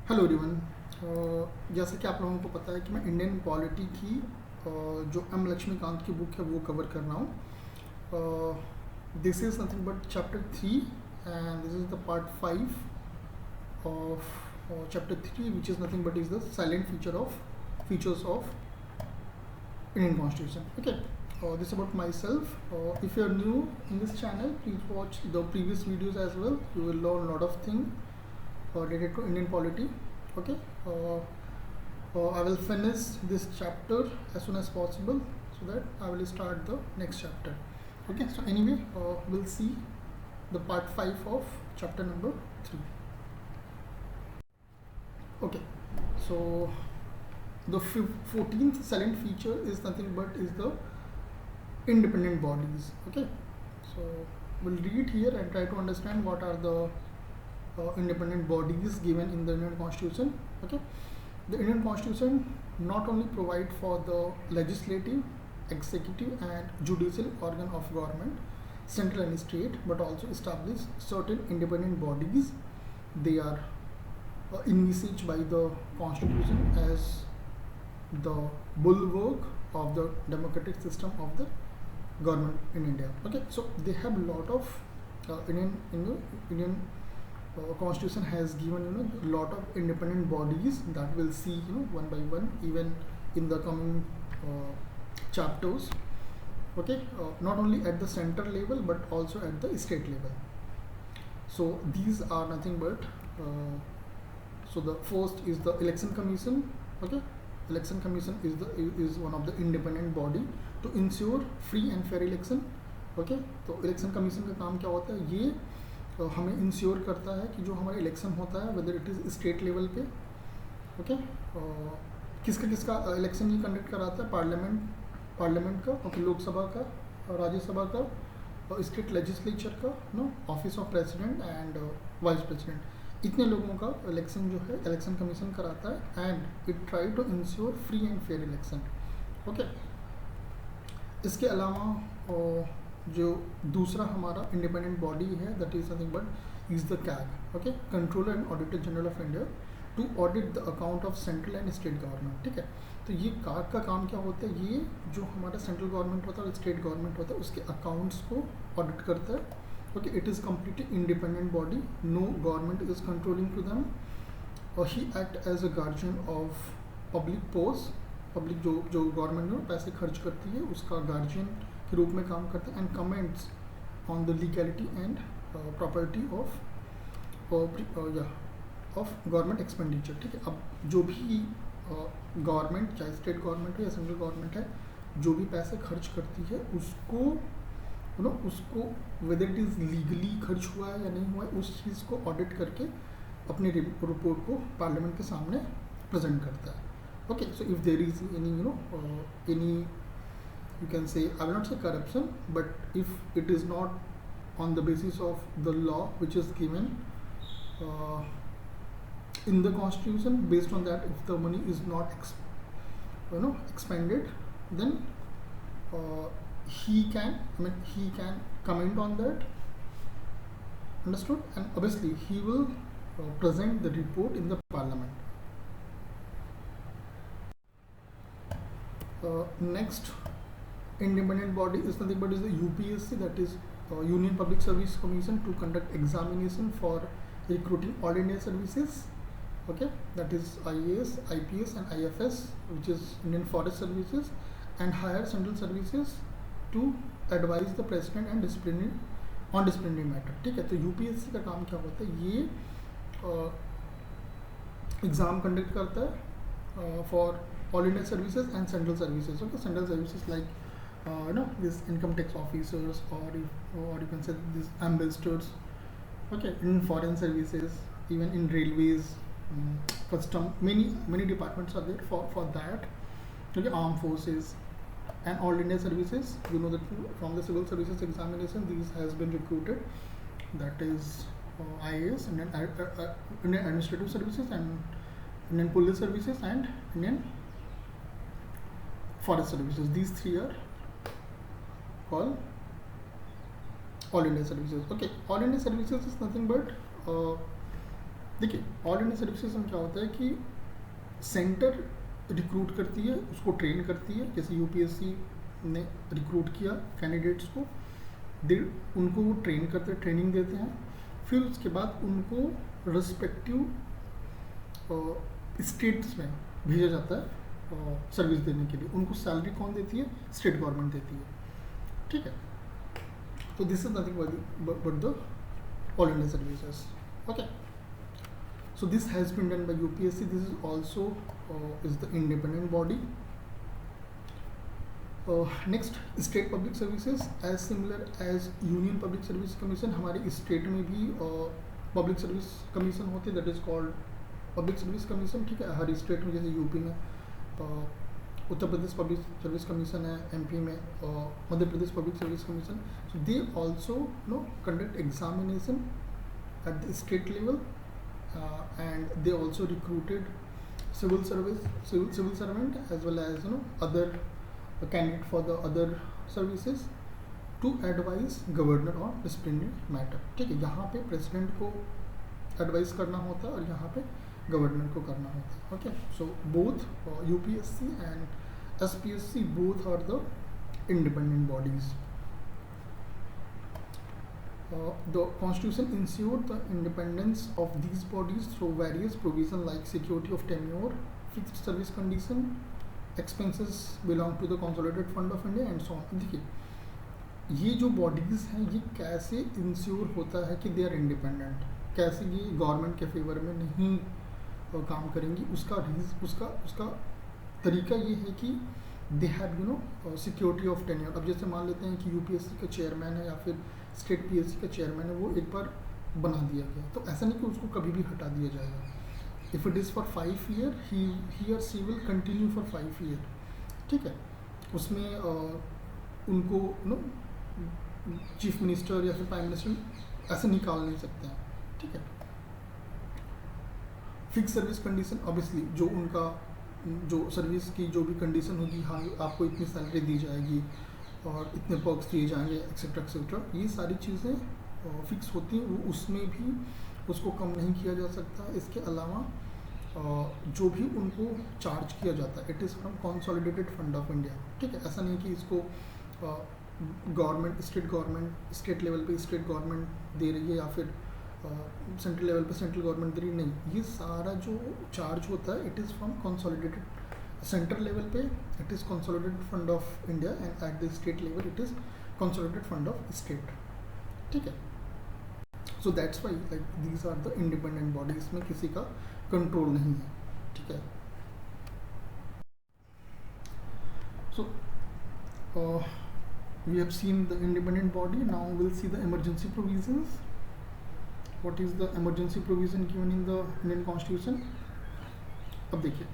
Hello everyone. जैसे कि आप लोगों को पता है कि मैं इंडियन पॉलिटी की जो एम लक्ष्मीकांत की बुक है वो कवर कर रहा हूँ। This is nothing but chapter 3 and this is the part 5 of chapter 3, which is nothing but is the silent features of Indian Constitution. Okay, this is about myself. If you are new in this channel, please watch the previous videos as well. You will learn a lot of things related to Indian polity. Okay, I will finish this chapter as soon as possible so that I will start the next chapter. Okay, so anyway, we'll see the part 5 of chapter number 3. Okay, so the 14th silent feature is nothing but is the independent bodies. Okay, so we'll read here and try to understand what are the independent bodies given in the Indian Constitution. Okay, the Indian Constitution not only provide for the legislative, executive and judicial organ of government, central and state, but also establish certain independent bodies. They are envisaged by the Constitution as the bulwark of the democratic system of the government in India. Okay, so they have a lot of Indian Constitution has given a lot of independent bodies that we'll see one by one even in the coming chapters. Okay, not only at the center level but also at the state level. So these are nothing but so the first is the Election Commission. Okay, Election Commission is one of the independent body to ensure free and fair election. Okay, तो Election Commission का काम क्या होता है? ये हमें ensure करता है कि जो हमारा इलेक्शन होता है whether it is state level पे, ओके, किसका इलेक्शन ये कंडक्ट कराता है? पार्लियामेंट का, ओके, लोकसभा का, राज्यसभा का, और स्टेट लेजिस्लेचर का, office of president and vice president, इतने लोगों का इलेक्शन जो है इलेक्शन कमीशन कराता है and it try to ensure free and fair election. Okay, इसके अलावा जो दूसरा हमारा इंडिपेंडेंट बॉडी है that is nothing but is the CAG. Okay, controller and auditor general of India to audit the account of central and state government. ठीक है, तो ये कैग का काम क्या होता है? ये जो हमारा सेंट्रल गवर्नमेंट होता है और स्टेट गवर्नमेंट होता है उसके अकाउंट्स को ऑडिट करता है. Okay, it is completely independent body. No government is controlling to them. Or he act as a guardian of public purse. Public जो गवर्नमेंट में पैसे खर्च करती है उसका गार्जियन के रूप में काम करता है and comments on the legality and property of government expenditure. ठीक है, अब जो भी गवर्नमेंट चाहे स्टेट गवर्नमेंट है या सेंट्रल गवर्नमेंट है जो भी पैसे खर्च करती है उसको उसको वेदर इट इज़ लीगली खर्च हुआ है या नहीं हुआ है उस चीज़ को ऑडिट करके अपनी रिपोर्ट को पार्लियामेंट के सामने प्रेजेंट करता है. Okay, so if there is any you can say I will not say corruption but if it is not on the basis of the law which is given in the constitution, based on that if the money is not expended then he can comment on that, understood, and obviously he will present the report in the parliament. Next independent body is nothing but is the UPSC, that is Union Public Service Commission, to conduct examination for recruiting all India services. Okay, that is IAS, IPS and IFS, which is Indian Forest Services, and higher central services to advise the president and disciplinary matter. ठीक है, तो UPSC का काम क्या होता है? ये exam conduct करता है for all India services and central services. Okay, central services like this income tax officers और you can say this ambassadors. Okay, in foreign services, even in railways, custom, many departments are there for that. Okay, armed forces and all India services, you know that from the civil services examination these has been recruited, that is IAS, Indian administrative services and Indian police services and Indian forest services. These three are called all India services. Okay, all India services is nothing but देखिए all India services में क्या होता है कि centre recruit करती है, उसको train करती है, जैसे यूपीएससी ने रिक्रूट किया कैंडिडेट्स को, दे उनको वो ट्रेन करते हैं, ट्रेनिंग देते हैं, फिर उसके बाद उनको रिस्पेक्टिव स्टेट्स में भेजा जाता है सर्विस देने के लिए। उनको सैलरी कौन देती है? स्टेट गवर्नमेंट देती है, ठीक है। तो this is nothing but the all India services, okay. So this has been done by UPSC. This is also is the independent body. Next, state public services, as similar as Union Public Service Commission, हमारे state में भी public service commission होते हैं, that is called public service commission, ठीक है। हर state में, जैसे यूपी में Uttar Pradesh public service commission है, एमपी में Madhya Pradesh public service commission. So they also conduct examination at the state level, and they also recruited civil servant as well as other candidate for the other services to advise governor on disciplinary matter, ठीक है। यहाँ पे president को advice करना होता है और यहाँ पे गवर्नर को करना होता है, okay. So both UPSC and SPSC both are the independent bodies. The Constitution ensured the independence of these bodies through various provisions like security of tenure, fixed service condition, expenses belong to the Consolidated Fund of India and so on. देखिए ये जो bodies हैं ये कैसे ensure होता है कि they are independent, कैसे ये गवर्नमेंट के फेवर में नहीं काम करेंगी, उसका तरीका ये है कि they have security of tenure. अब जैसे मान लेते हैं कि यूपीएससी का चेयरमैन है या फिर स्टेट पीएससी का चेयरमैन है, वो एक बार बना दिया गया, तो ऐसा नहीं कि उसको कभी भी हटा दिया जाएगा। If it is for 5 year, he और she will continue for 5 year, ठीक है। उसमें उनको चीफ मिनिस्टर या फिर प्राइम मिनिस्टर ऐसे निकाल नहीं सकते हैं, ठीक है। फिक्स सर्विस कंडीशन, ऑब्वियसली जो उनका जो सर्विस की जो भी कंडीशन होगी, हाँ आपको इतनी सैलरी दी जाएगी और इतने पर्क्स दिए जाएंगे एक्सेट्रा एक्सेट्रा, ये सारी चीज़ें फिक्स होती हैं, वो उसमें भी उसको कम नहीं किया जा सकता। इसके अलावा जो भी उनको चार्ज किया जाता है, it is from consolidated fund of India, ठीक है। ऐसा नहीं कि इसको गवर्नमेंट स्टेट लेवल पे स्टेट गवर्नमेंट दे रही है या फिर सेंट्रल लेवल पे सेंट्रल गवर्नमेंट दे रही है, नहीं। ये सारा जो चार्ज होता है it is from consolidated central level पे it is consolidated fund of India and at the state level it is consolidated fund of state, ठीक है। So that's why like these are the independent body, इसमें किसी का control नहीं है, ठीक है। सो we have seen the independent body, now we'll see the emergency provisions. What is the emergency provision given in the Indian Constitution? अब देखिए,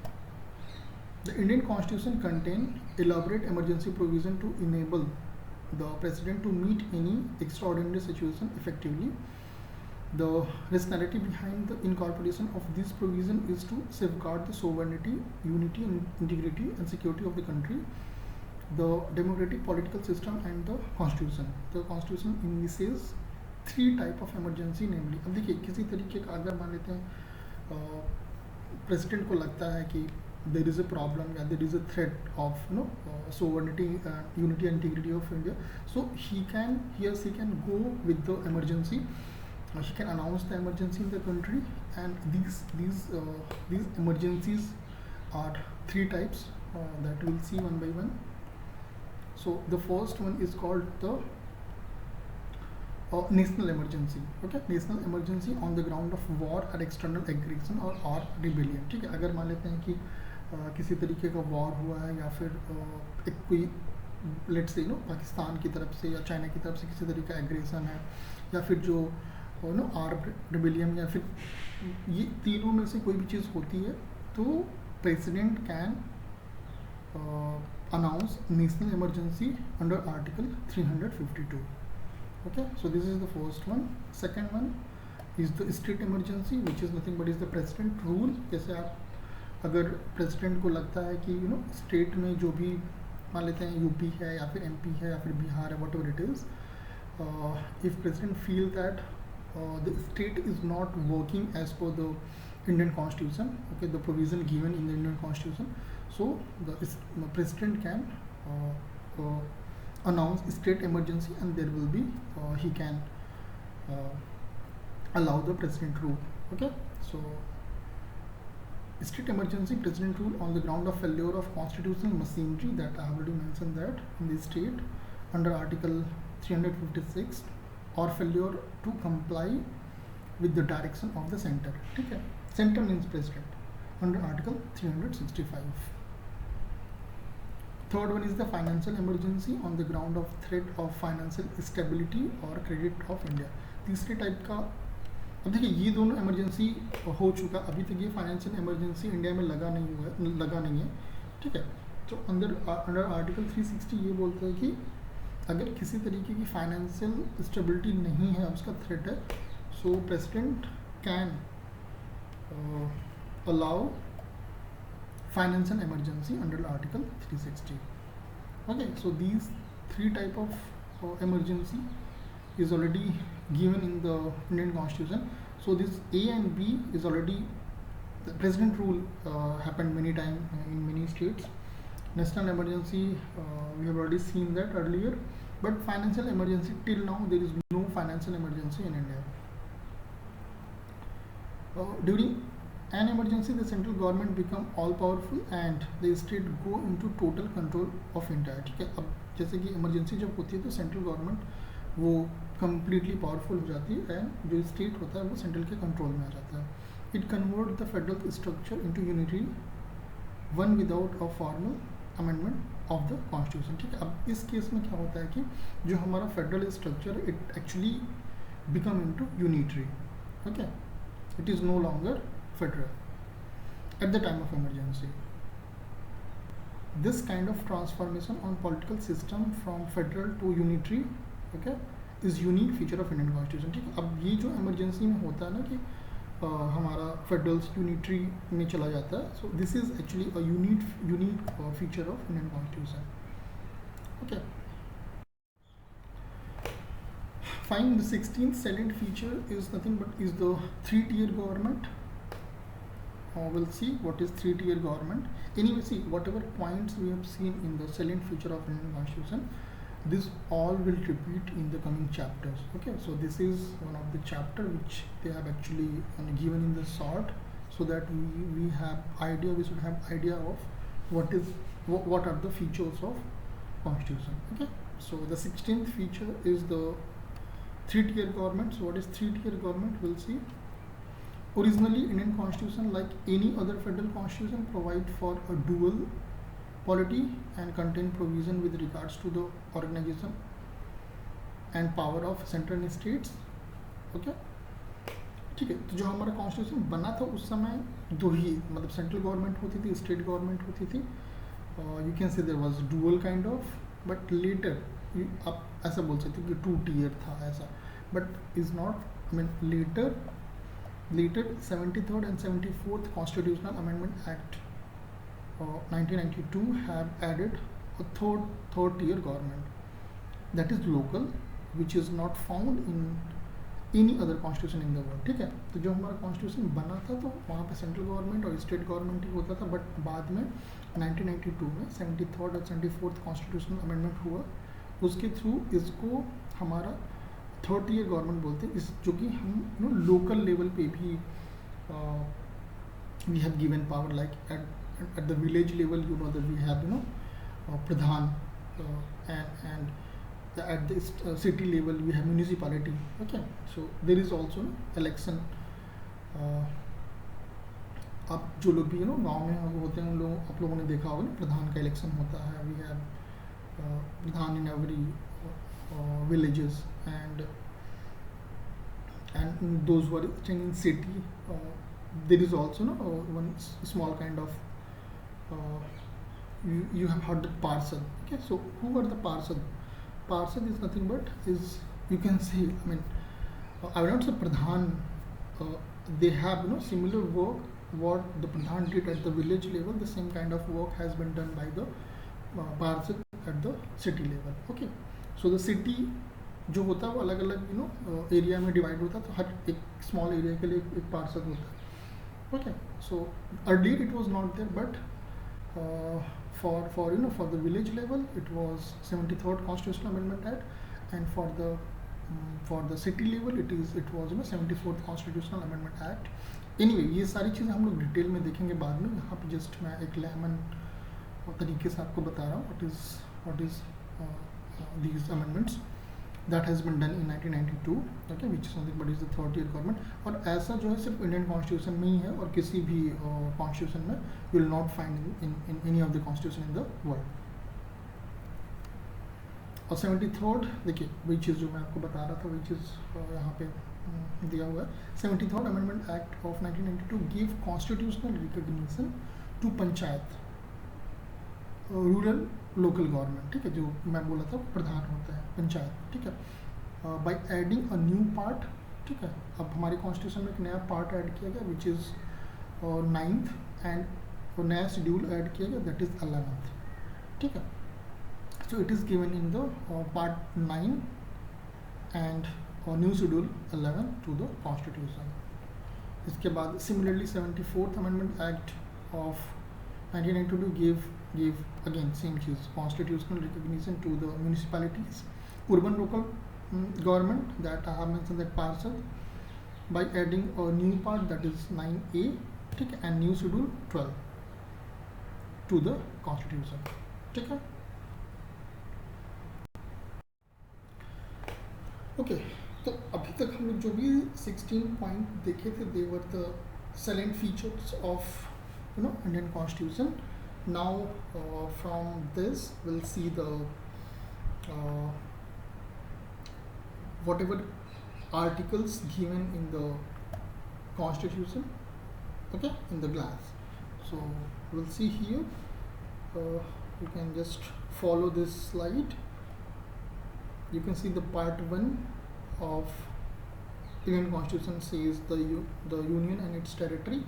the Indian Constitution contain elaborate emergency provision to enable the president to meet any extraordinary situation effectively. The rationality behind the incorporation of this provision is to safeguard the sovereignty, unity and integrity and security of the country, the democratic political system and the constitution. The constitution envisages 3 type of emergency, namely, अब देखिए किसी तरीके का अगर मान लेते हैं president को लगता है कि देर इज़ अ प्रॉब्लम या there is a threat of sovereignty, unity and integrity of India, so he or she can go with the emergency. He can announce the emergency in the country, and these emergencies are 3 types that we'll see one by one. So the first one is called the national emergency, okay. National emergency on the ground of war or external aggression or rebellion, ठीक है। अगर मान लेते हैं कि किसी तरीके का वॉर हुआ है या फिर एक कोई लेट्स से पाकिस्तान की तरफ से या चाइना की तरफ से किसी तरीके का एग्रेशन है या फिर जो आर्म्ड रिबेलियन या फिर ये तीनों में से कोई भी चीज़ होती है, तो president can announce national emergency under article 352, okay. So this is the first one. Second one is the state emergency, which is nothing but is the president rule. जैसे आप अगर प्रेसिडेंट को लगता है कि स्टेट में जो भी मान लेते हैं यूपी है या फिर एमपी है या फिर बिहार है, what ever it is, if president feel that the state is not working as per the Indian Constitution, okay, the provision given in the Indian Constitution. So the president can announce state emergency, and there will be he can allow the president rule. Okay, so state emergency president rule on the ground of failure of constitutional machinery, that I have already mentioned that in the state under Article 356, or failure to comply with the direction of the center. Okay, center means president under Article 365. Third one is the financial emergency on the ground of threat of financial stability or credit of India. तीसरे type का, अब देखिए ये दोनों emergency हो चुका, अभी तक ये फाइनेंशियल इमरजेंसी इंडिया में लगा नहीं है, ठीक है। तो अंडर आर्टिकल 360 ये बोलता है कि अगर किसी तरीके की फाइनेंशियल स्टेबिलिटी नहीं है, उसका थ्रेट है, सो president can allow financial emergency under Article 360. Okay, so these three type of emergency is already given in the Indian Constitution. So this A and B is already, the president rule happened many times in many states. National emergency, we have already seen that earlier, but financial emergency till now there is no financial emergency in India. During an emergency, the central government become all powerful and the state go into total control of India. ठीक है, अब जैसे कि emergency जब होती है तो central government वो कम्प्लीटली पावरफुल हो जाती है एंड जो स्टेट होता है वो सेंट्रल के कंट्रोल में आ जाता है. It convert the federal structure into unitary one without a formal amendment of the constitution. ठीक है, अब इस केस में क्या होता है कि जो हमारा federal structure it actually become into unitary. Okay, it is no longer federal at the time of emergency. This kind of transformation on political system from federal to unitary, okay, is unique feature of Indian Constitution. ठीक है, अब ये जो emergency में होता है ना कि हमारा फेडरल यूनिटरी में चला जाता है, so this is actually a unique feature of Indian Constitution. Okay. Fine, the 16th salient feature is nothing but is the three-tier government. We'll see what is three-tier government. Anyway, see whatever points we have seen in the salient feature of Indian Constitution, this all will repeat in the coming chapters. Okay, so this is one of the chapter which they have actually given in the short, so that we have idea, we should have idea of what are the features of Constitution. Okay, so the 16th feature is the three-tier government. So what is three-tier government? We'll see. Originally, Indian Constitution, like any other federal constitution, provide for a dual polity and contain provision with regards to the organization and power of central and states. Okay, ठीक है, तो जो हमारा constitution बना था उस समय दो ही, मतलब सेंट्रल गवर्नमेंट होती थी, स्टेट गवर्नमेंट होती थी. You can say there was dual kind of, but later आप ऐसा बोल सकते हो कि टू टीयर था ऐसा, but is not. I mean later 73rd and 74th Constitutional Amendment Act 1992 have added a third tier government, that is local, which is not found in any other constitution in the world. ठीक है, तो जो हमारा constitution बना था तो वहाँ पे सेंट्रल गवर्नमेंट और स्टेट गवर्नमेंट ही होता था, बट बाद में 1992 में 73rd और 74th कॉन्स्टिट्यूशनल अमेंडमेंट हुआ, उसके थ्रू इसको हमारा थर्ड टियर गवर्नमेंट बोलते हैं, इस जो कि हम लोकल लेवल पे भी we have given power, like at the village level that we have pradhan, and at the city level we have municipality. Okay, so there is also election. आप जो लोग भी गाँव में होते हैं उन लोग, आप लोगों ने देखा होगा ना, प्रधान का इलेक्शन होता है. We have pradhan in every villages, and those who are staying in city, there is also one small kind of you have heard the parsad. Okay, so who are the parsad? Parsad is nothing but is, you can say, I mean, I will not say pradhan, they have similar work what the pradhan did at the village level, the same kind of work has been done by the parsad at the city level. Okay, so the city जो होता है वो अलग अलग area में divide होता है, तो हर एक स्मॉल एरिया के लिए एक पार्षद होता है. Okay, so earlier it was not there, but for the village level it was 73rd constitutional amendment act, and for the city level it was 74th constitutional amendment act. anyway, ये सारी चीज़ें हम लोग डिटेल में देखेंगे बाद में. यहाँ पे जस्ट मैं एक लेमन तरीके से आपको बता रहा हूँ what is these amendments that has been done in 1992, okay, which is something but is the third tier government. और ऐसा जो है सिर्फ इंडियन कॉन्स्टिट्यूशन में ही है, और किसी भी कॉन्स्टिट्यूशन में you will not find in any of the constitution in the world. और 73rd देखिए वही चीज़ जो मैं आपको बता रहा था, वही चीज़ यहाँ पे दिया हुआ है. 73rd Amendment Act of 1992 gave constitutional recognition to panchayat, rural local government, ठीक है, जो मैं बोला था प्रधान होता है पंचायत, ठीक है, by adding a new part. ठीक है, अब हमारे कॉन्स्टिट्यूशन में एक नया पार्ट ऐड किया गया विच इज़ 9th, एंड नया शेड्यूल ऐड किया गया दैट इज़ 11th. ठीक है, so it is given in the part 9 and new schedule 11 to the constitution. इसके बाद similarly 74th Amendment Act of 1992 gave again same चीज़, constitutional recognition to the municipalities, urban local government that I have mentioned that parcel, by adding a new part that is 9A, ठीक है, and new schedule 12 to the constitution. ठीक है, okay. तो अभी तक हम लोग जो भी 16 पॉइंट देखे थे, they were the salient features of Indian Constitution. Now from this we'll see the whatever articles given in the Constitution, okay, in the glance. So we'll see here, you can just follow this slide. You can see the part 1 of Indian Constitution says the Union and its territory.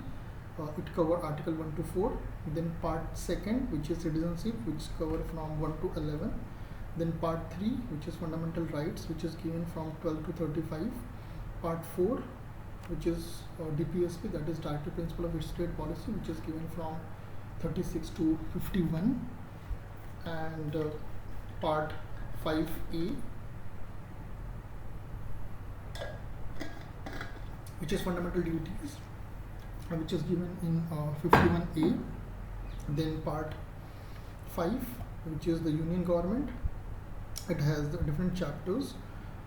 It cover article 1 to 4. Then part 2nd, which is citizenship, which cover from 1 to 11. Then part 3, which is fundamental rights, which is given from 12 to 35. Part 4, which is DPSP, that is Directive Principle of State Policy, which is given from 36 to 51. And part 5A, which is fundamental duties, which is given in 51A. Then part 5, which is the union government, it has the different chapters.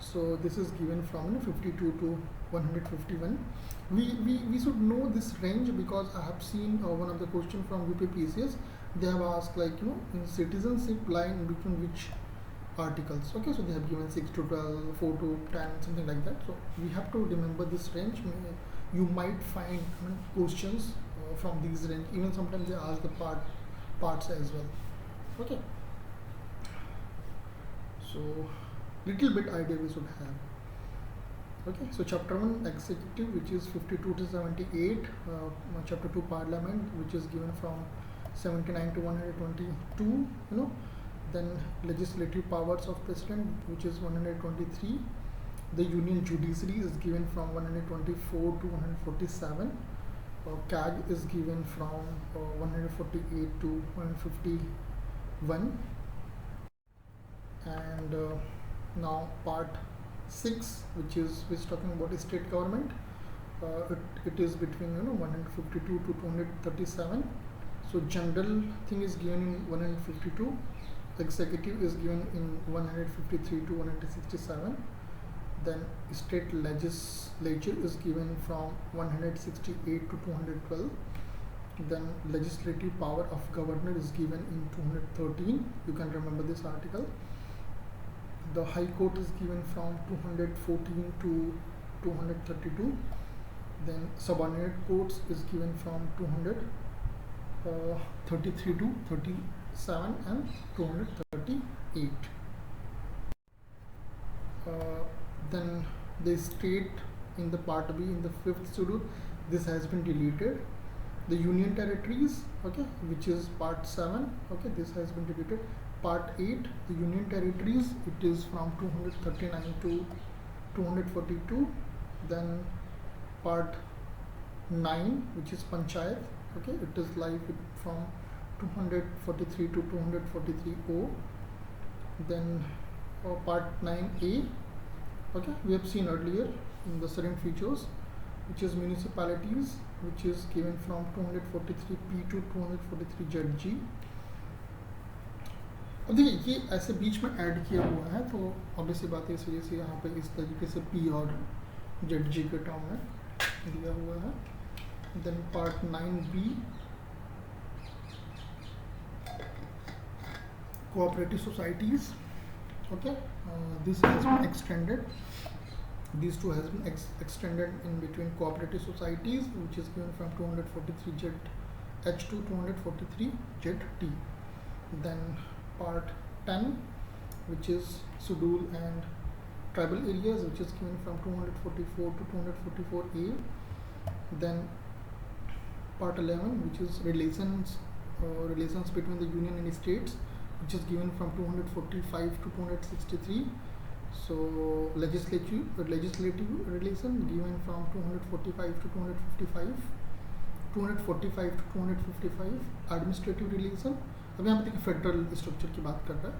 So this is given from 52 to 151. We should know this range because I have seen one of the question from UPSC. They have asked like in citizenship line between which articles. Okay, so they have given 6 to 12, 4 to 10, something like that. So we have to remember this range. You might find questions from these range. Even sometimes they ask the parts as well. Okay, so little bit idea we should have. Okay, so chapter 1 executive, which is 52 to 78. Chapter 2 parliament, which is given from 79 to 122. Then legislative powers of president, which is 123. The union judiciary is given from 124 to 147. CAG is given from 148 to 151. And now part 6, which is talking about state government. It is between 152 to 237. So general thing is given in 152. Executive is given in 153 to 167. Then state legislature is given from 168 to 212. Then legislative power of governor is given in 213. You can remember this article. The High Court is given from 214 to 232. Then subordinate courts is given from 233 to 37 and 238. Then the state in the part B in the 5th schedule, this has been deleted. The union territories, okay, which is part 7, okay, this has been deleted. Part 8, the Union Territories, it is from 239 to 242. Then Part 9, which is Panchayat, okay, it is live from 243 to 243O. Then Part 9A, okay, we have seen earlier in the Salient features, which is municipalities, which is given from 243P to 243ZG. अब देखिए ये ऐसे बीच में add किया हुआ है, तो obviously बात है इस वजह से यहाँ पे इस तरीके से P और ZG के टर्म में दिया हुआ है. Then part 9B, cooperative societies, okay, this has been extended. These two has been extended in between cooperative societies, which is given from 243ZH to 243ZT. Then part 10, which is schedule and tribal areas, which is given from 244 to 244A. Then part 11, which is relations between the union and states, which is given from 245 to 263. So legislative relation given from 245 to 255, 245 to 255. Administrative relation, अभी यहाँ पे देखिए federal structure की बात कर रहा है,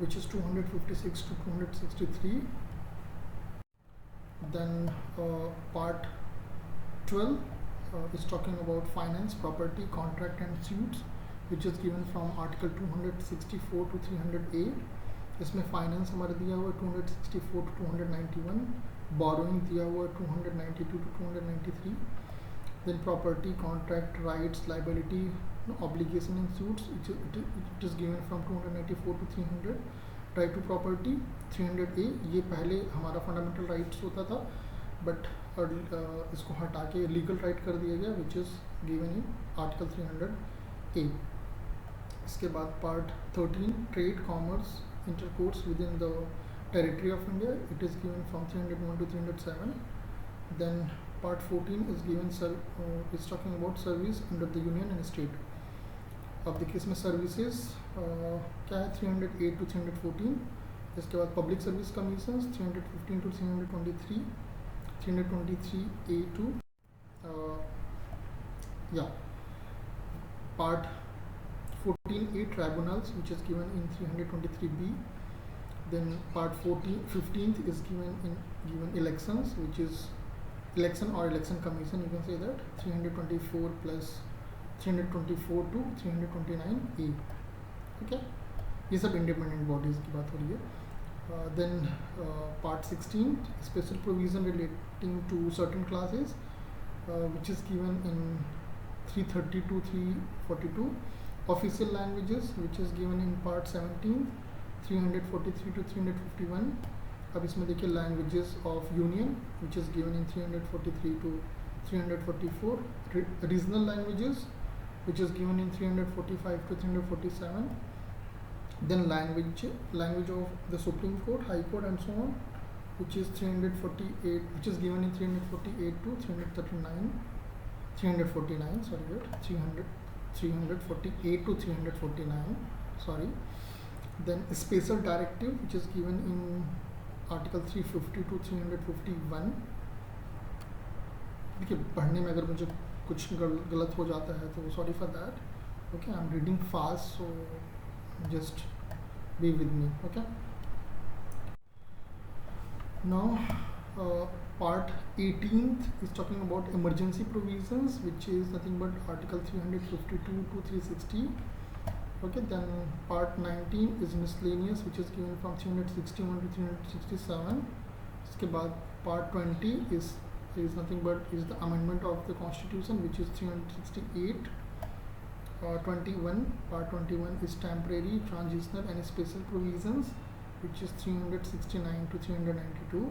which is 256 to 263. Then part 12 is talking about finance, property, contract and suits, which is given from article 264 to 300A. इसमें फाइनेंस हमारा दिया हुआ 264 to 291, बोरोइंग दिया हुआ 292 to 293. Then property, contract, rights, liability, obligation and suits, it is given from 294 to 300. Right to property 300A, ये पहले हमारा fundamental rights होता था, बट इसको हटा के लीगल राइट कर दिया गया, which is given in article 300A. इसके बाद part 13, trade, commerce, intercourse within the territory of India, it is given from 301 to 307. Then part 14 is given is talking about service under the union and state. अब देखिए इसमें services क्या है 308 to 314. इसके बाद public service commissions 315 to 323, 323A2. Part 14A, tribunals, which is given in 323B. Then part 15th is given elections, which is election or election commission, you can say that, 324 plus 324 to 329A. okay, ये सब independent bodies की बात हो रही है. Then part 16, special provision relating to certain classes, which is given in 330 to 342. Official languages, which is given in part 17, 343 to 351. अब इसमें देखिए languages of union, which is given in 343 to 344. Regional languages, which is given in 345 to 347. Then language of the Supreme Court, High Court and so on, which is 348, which is given in 348 to 339, 349, sorry, 348 to 349, sorry. Then special directive, which is given in article 350 to 351. देखिए पढ़ने में अगर मुझे कुछ गलत हो जाता है तो sorry for that. Okay, I am reading fast, so just be with me. Okay, now part 18th is talking about emergency provisions, which is nothing but article 352 to 360. okay, then part 19 is miscellaneous, which is given from 361 to 367. इसके बाद part 20 is nothing but is the amendment of the constitution, which is 368. 21, part 21 is temporary, transitional and special provisions, which is 369 to 392.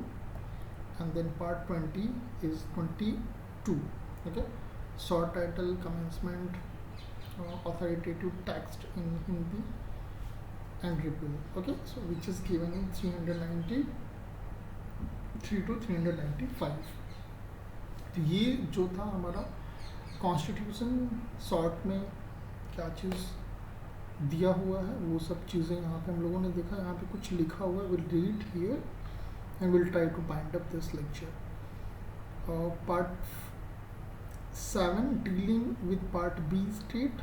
And then part 20 is 22. okay, short title, commencement, authoritative text in Hindi and repeal. okay, so which is given in 393 to 395. तो ये जो था हमारा constitution short में क्या चीज़ दिया हुआ है, वो सब चीज़ें यहाँ पे हम लोगों ने देखा. यहाँ पे कुछ लिखा हुआ है. Will read here and we'll try to bind up this lecture. Part 7 dealing with Part B state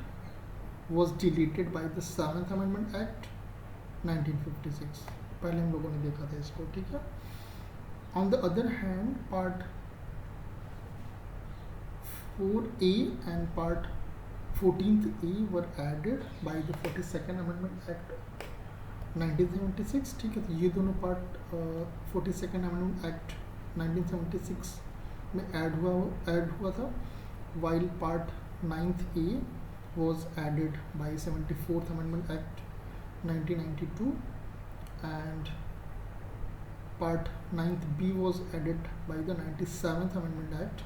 was deleted by the 7th Amendment Act 1956. पहले हम लोगों ने देखा था इसको, ठीक है. On the other hand, Part 4A and Part 14th A were added by the 42nd Amendment Act 1976. ठीक है, तो ये दोनों पार्ट 42nd अमेंडमेंट एक्ट 1976 में ऐड हुआ था. While part 9th A was added by 74th Amendment Act 1992 and part 9th B was added by the 97th Amendment Act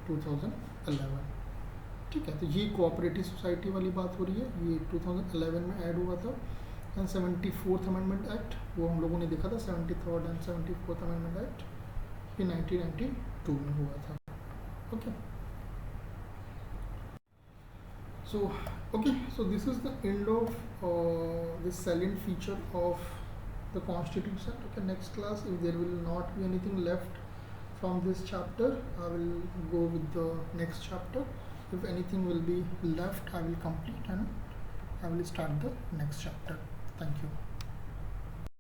2011. ठीक है, तो ये कोऑपरेटिव सोसाइटी वाली बात हो रही है. ये 2011 में ऐड हुआ था. एंड 74th अमेंडमेंट एक्ट वो हम लोगों ने देखा था. 73rd and 74th amendment act ये 1992 में हुआ था. Okay, so this is the end of this salient feature of the constitution. Okay, next class, if there will not be anything left from this chapter, I will go with the next chapter. If anything will be left, I will complete and I will start the next chapter. Thank you.